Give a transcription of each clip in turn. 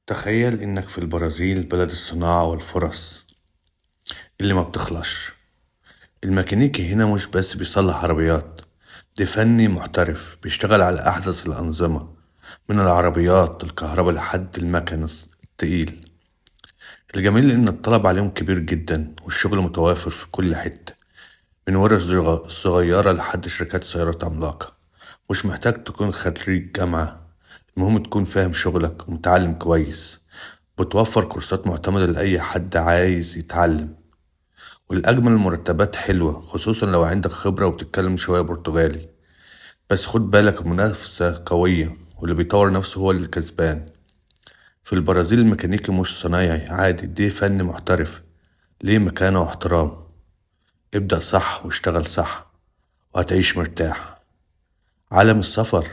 تخيل إنك في البرازيل، بلد الصناعة والفرص اللي ما بتخلصش. الميكانيكي هنا مش بس بيصلح عربيات، ده فني محترف بيشتغل على أحدث الأنظمة، من العربيات الكهرباء لحد المكن التقيل. الجميل إن الطلب عليهم كبير جدا والشغل متوافر في كل حتة، من ورش صغيرة لحد شركات سيارات عملاقة. مش محتاج تكون خريج جامعة، المهم تكون فاهم شغلك ومتعلم كويس. بتوفر كورسات معتمدة لأي حد عايز يتعلم، والأجمل المرتبات حلوة خصوصا لو عندك خبرة وبتتكلم شوية برتغالي. بس خد بالك المنافسة قوية، واللي بيطور نفسه هو اللي كسبان. في البرازيل الميكانيكي مش صنايعي عادي، دي فن محترف، ليه مكانة واحترام. ابدأ صح واشتغل صح وهتعيش مرتاح. عالم السفر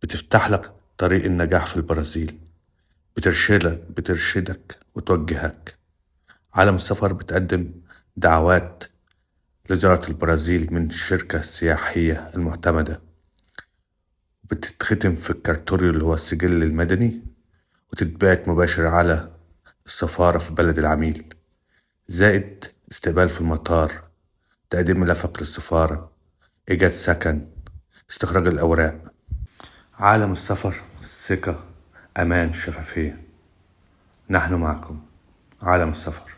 بتفتح لك طريق النجاح في البرازيل، بترشدك وتوجهك. عالم السفر بتقدم دعوات لزيارة البرازيل من الشركة السياحية المعتمدة، بتتختم في الكارتوريو اللي هو السجل المدني، وتتبعت مباشر على السفارة في بلد العميل، زائد استقبال في المطار، تقديم ملفك للسفارة، إيجاد سكن، استخراج الأوراق. عالم السفر ثقة، أمان، شفافية. نحن معكم. عالم السفر.